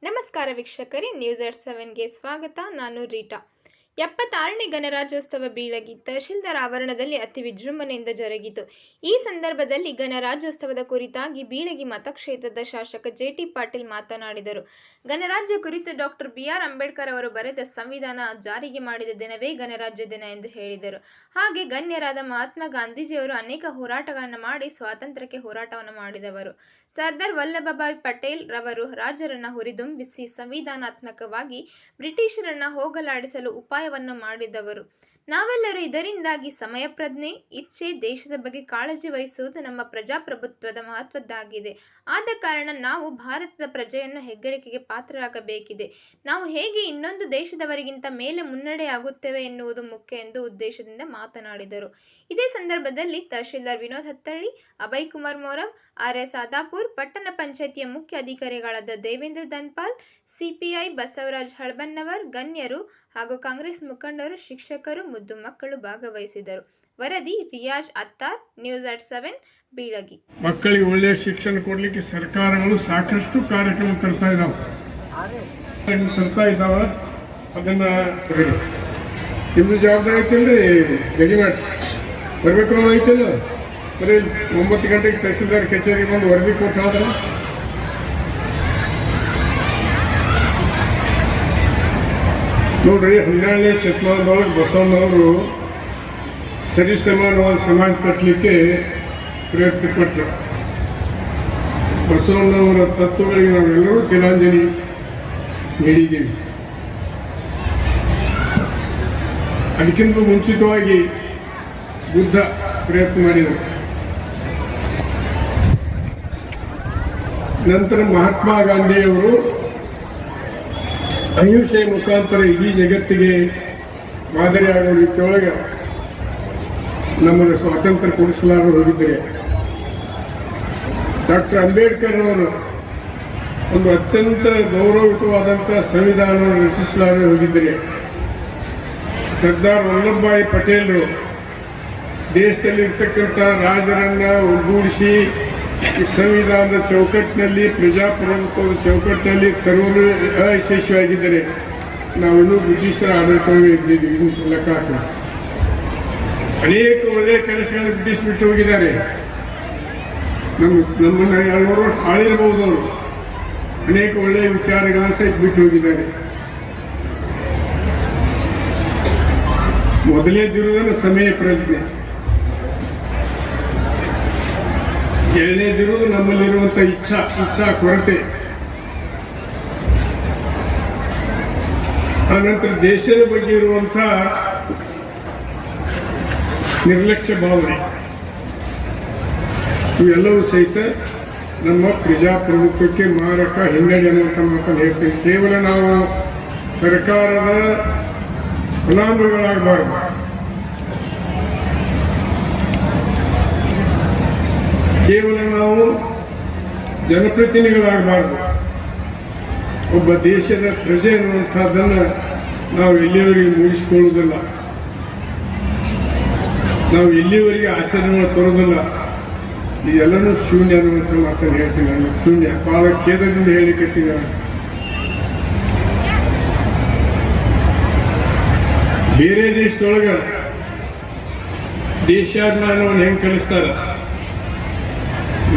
ನಮಸ್ಕಾರ ವೀಕ್ಷಕರೇ, news eight 7ಗೆ ಸ್ವಾಗತ. ನಾನು ರೀಟಾ. 76ನೇ ಗಣರಾಜ್ಯೋತ್ಸವ ಬೀಳಗಿ ತಹಶೀಲ್ದಾರ್ ಆವರಣದಲ್ಲಿ ಅತಿ ವಿಜೃಂಭಣೆಯಿಂದ ಜರುಗಿತು. ಈ ಸಂದರ್ಭದಲ್ಲಿ ಗಣರಾಜ್ಯೋತ್ಸವದ ಕುರಿತಾಗಿ ಬೀಳಗಿ ಮತಕ್ಷೇತ್ರದ ಶಾಸಕ ಜೆ.ಟಿ. ಪಾಟೀಲ್ ಮಾತನಾಡಿದರು. ಗಣರಾಜ್ಯ ಕುರಿತು ಡಾಕ್ಟರ್ ಬಿ.ಆರ್. ಅಂಬೇಡ್ಕರ್ ಅವರು ಬರೆದ ಸಂವಿಧಾನ ಜಾರಿಗೆ ಮಾಡಿದ ದಿನವೇ ಗಣರಾಜ್ಯ ದಿನ ಎಂದು ಹೇಳಿದರು. ಹಾಗೆ ಗಣ್ಯರಾದ ಮಹಾತ್ಮ ಗಾಂಧೀಜಿಯವರು ಅನೇಕ ಹೋರಾಟಗಳನ್ನು ಮಾಡಿ ಸ್ವಾತಂತ್ರ್ಯಕ್ಕೆ ಹೋರಾಟವನ್ನು ಮಾಡಿದವರು. ಸರ್ದಾರ್ ವಲ್ಲಭಭಾಯ್ ಪಟೇಲ್ ರವರು ರಾಜರನ್ನು ಹುರಿದುಂಬಿಸಿ ಸಂವಿಧಾನಾತ್ಮಕವಾಗಿ ಬ್ರಿಟಿಷರನ್ನು ಹೋಗಲಾಡಿಸಲು ಉಪಾಯವನ್ನು ಮಾಡಿದವರು. ನಾವೆಲ್ಲರೂ ಇದರಿಂದಾಗಿ ಸಮಯ ಪ್ರಜ್ಞೆ, ಇಚ್ಛೆ, ದೇಶದ ಬಗ್ಗೆ ಕಾಳಜಿ ವಹಿಸುವುದು ನಮ್ಮ ಪ್ರಜಾಪ್ರಭುತ್ವದ ಮಹತ್ವದ್ದಾಗಿದೆ. ಆದ ಕಾರಣ ನಾವು ಭಾರತದ ಪ್ರಜೆಯನ್ನು ಹೆಗ್ಗಳಿಕೆಗೆ ಪಾತ್ರರಾಗಬೇಕಿದೆ. ನಾವು ಹೇಗೆ ಇನ್ನೊಂದು ದೇಶದವರಿಗಿಂತ ಮೇಲೆ ಮುನ್ನಡೆಯಾಗುತ್ತೇವೆ ಎನ್ನುವುದು ಮುಖ್ಯ ಎಂದು ಉದ್ದೇಶದಿಂದ ಮಾತನಾಡಿದರು. ಇದೇ ಸಂದರ್ಭದಲ್ಲಿ ತಹಶೀಲ್ದಾರ್ ವಿನೋದ್ ಹತ್ತಳ್ಳಿ, ಅಭಯ್ ಕುಮಾರ್ ಮೋರವ್, ಆರ್.ಎಸ್. ಆದಾಪುರ್, ಪಟ್ಟಣ ಪಂಚಾಯಿತಿಯ ಮುಖ್ಯ ಅಧಿಕಾರಿಗಳಾದ ದೇವೇಂದ್ರ ಧನ್ಪಾಲ್, ಸಿಪಿಐ ಬಸವರಾಜ್ ಹಳಬನ್ನವರ್, ಗಣ್ಯರು ಹಾಗೂ ಕಾಂಗ್ರೆಸ್ ಮುಖಂಡರು, ಶಿಕ್ಷಕರು, ಮುದ್ದು ಮಕ್ಕಳು ಭಾಗವಹಿಸಿದರು. ವರದಿ ರಿಯಾಜ್ ಅತ್ತಾರ್, ನ್ಯೂಸ್ ಏಟ್ 7, ಬೀಳಗಿ. ಮಕ್ಕಳಿಗೆ ಒಳ್ಳೆಯ ಶಿಕ್ಷಣ ಕೊಡ್ಲಿಕ್ಕೆ ಸರ್ಕಾರಗಳು ಸಾಕಷ್ಟು ಕಾರ್ಯಕ್ರಮ ತರ್ತಾ ಇದ್ದಾವ. ಅದನ್ನ ನಿಮ್ದು ಜವಾಬ್ದಾರಿ ಐತಿಲ್ರಿ, ಗಡಿ ಮಾಡಿ ಬರ್ಬೇಕು ಐತಿಲ್ಲ. ಬರೀ 9 ಗಂಟೆಗೆ ತಹಸೀಲ್ದಾರ್ ಕಚೇರಿಗೆ ಬಂದು ವರದಿ ಕೊಟ್ಟು ಹೋದ್ರೆ ನೋಡ್ರಿ, 12ನೇ ಶತಮಾನದೊಳಗೆ ಬಸವಣ್ಣವರು ಸರಿಸಮಾನವಾದ ಸಮಾಜ ಕಟ್ಟಲಿಕ್ಕೆ ಪ್ರಯತ್ನ ಪಟ್ಟರು. ಬಸವಣ್ಣವರ ತತ್ವಗಳಿಗೆ ನಾವೆಲ್ಲರೂ ತಿಲಾಂಜಲಿ ನೀಡಿದ್ದೀವಿ. ಅದಕ್ಕಿಂತ ಮುಂಚಿತವಾಗಿ ಬುದ್ಧ ಪ್ರಯತ್ನ ಮಾಡಿದರು. ನಂತರ ಮಹಾತ್ಮ ಗಾಂಧಿಯವರು ಅಹಿಂಸೆ ಮುಖಾಂತರ ಇಡೀ ಜಗತ್ತಿಗೆ ಮಾದರಿಯಾಗುವ ರೀತಿಯೊಳಗೆ ನಮಗೆ ಸ್ವಾತಂತ್ರ್ಯ ಕೊಡಿಸಲಾಗ ಹೋಗಿದ್ದರೆ, ಡಾಕ್ಟರ್ ಅಂಬೇಡ್ಕರ್ ಅವರು ಒಂದು ಅತ್ಯಂತ ಗೌರವಯುತವಾದಂಥ ಸಂವಿಧಾನವನ್ನು ರಚಿಸಲಾಗ ಹೋಗಿದ್ದರೆ, ಸರ್ದಾರ್ ವಲ್ಲಭಭಾಯ್ ಪಟೇಲರು ದೇಶದಲ್ಲಿರ್ತಕ್ಕಂಥ ರಾಜರನ್ನ ಒಗ್ಗೂಡಿಸಿ ಈ ಸಂವಿಧಾನದ ಚೌಕಟ್ಟಿನಲ್ಲಿ, ಪ್ರಜಾಪ್ರಭುತ್ವದ ಚೌಕಟ್ಟಿನಲ್ಲಿ ತರುವುದು ಅಯಶಸ್ವಿಯಾಗಿದ್ದರೆ ನಾವಿನ್ನೂ ಬ್ರಿಟಿಷರ ಆಡಳಿತವಾಗಿ ಇದ್ದೀವಿ. ಇನ್ನು ಲೆಕ್ಕ ಹಾಕಿ ಅನೇಕ ಒಳ್ಳೆಯ ಕೆಲಸಗಳನ್ನು ಬ್ರಿಟಿಷ್ ಬಿಟ್ಟು ಹೋಗಿದ್ದಾರೆ. ನಮ್ಮನ್ನು 200 ವರ್ಷ ಆಳಿರಬಹುದು. ಅವರು ಅನೇಕ ಒಳ್ಳೆಯ ವಿಚಾರಗಳನ್ನು ಸಹಿತ ಬಿಟ್ಟು ಹೋಗಿದ್ದಾರೆ. ಮೊದಲೇದಿರುವುದನ್ನು ಸಮಯ ಪ್ರಜ್ಞೆ, ಎರಡನೇದಿರುವುದು ನಮ್ಮಲ್ಲಿರುವಂಥ ಇಚ್ಛಾ ಕೊರತೆ, ಆನಂತರ ದೇಶದ ಬಗ್ಗೆ ಇರುವಂಥ ನಿರ್ಲಕ್ಷ್ಯ ಭಾವನೆ, ಇವೆಲ್ಲವೂ ಸಹಿತ ನಮ್ಮ ಪ್ರಜಾಪ್ರಭುತ್ವಕ್ಕೆ ಮಾರಕ ಹಿನ್ನಡೆ ಅನ್ನುವಂಥ ಮಾತನ್ನು ಹೇಳ್ತೀವಿ. ಕೇವಲ ನಾವು ಸರ್ಕಾರದ ಫಲಾನುಭವಿಗಳಾಗಬಾರದು, ಕೇವಲ ನಾವು ಜನಪ್ರತಿನಿಧಿಗಳಾಗಬಾರದು. ಒಬ್ಬ ದೇಶದ ಪ್ರಜೆ ಅನ್ನುವಂಥದ್ದನ್ನು ನಾವು ಎಲ್ಲಿಯವರೆಗೆ ಮೂಡಿಸಿಕೊಳ್ಳುವುದಿಲ್ಲ, ನಾವು ಎಲ್ಲಿಯವರೆಗೆ ಆಚರಣೆ ತರೋದಿಲ್ಲ, ಇದೆಲ್ಲನೂ ಶೂನ್ಯ ಅನ್ನುವಂಥ ಮಾತನ್ನು ಹೇಳ್ತೀನಿ. ನಾನು ಶೂನ್ಯ, ಬಹಳ ಖೇದದಿಂದ ಹೇಳಿಕತ್ತೀನಿ. ಬೇರೆ ದೇಶದೊಳಗೆ ದೇಶಾಭಿಮಾನವನ್ನು ಹೆಂಗೆ ಕಲಿಸ್ತಾರೆ,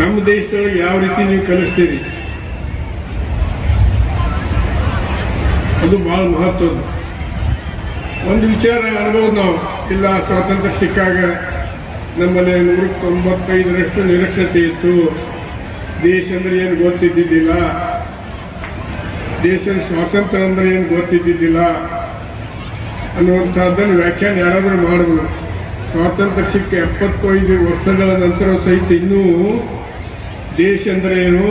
ನಮ್ಮ ದೇಶದೊಳಗೆ ಯಾವ ರೀತಿ ನೀವು ಕಲಿಸ್ತೀರಿ, ಅದು ಬಹಳ ಮಹತ್ವದ್ದು. ಒಂದು ವಿಚಾರ ಅನ್ಬೋದು ನಾವು, ಇಲ್ಲ ಸ್ವಾತಂತ್ರ್ಯ ಸಿಕ್ಕಾಗ ನಮ್ಮಲ್ಲಿ 195ರಷ್ಟು ನಿರಕ್ಷತೆ ಇತ್ತು, ದೇಶ ಅಂದ್ರೆ ಏನು ಗೊತ್ತಿದ್ದಿದ್ದಿಲ್ಲ, ದೇಶದ ಸ್ವಾತಂತ್ರ್ಯ ಅಂದ್ರೆ ಏನು ಗೊತ್ತಿದ್ದಿದ್ದಿಲ್ಲ ಅನ್ನುವಂಥದ್ದನ್ನು ವ್ಯಾಖ್ಯಾನ ಯಾರಾದರೂ ಮಾಡಬಹುದು. ಸ್ವಾತಂತ್ರ್ಯ ಸಿಕ್ಕ 75 ವರ್ಷಗಳ ನಂತರ ಸಹಿತ ಇನ್ನೂ ದೇಶ ಅಂದ್ರೆ ಏನು,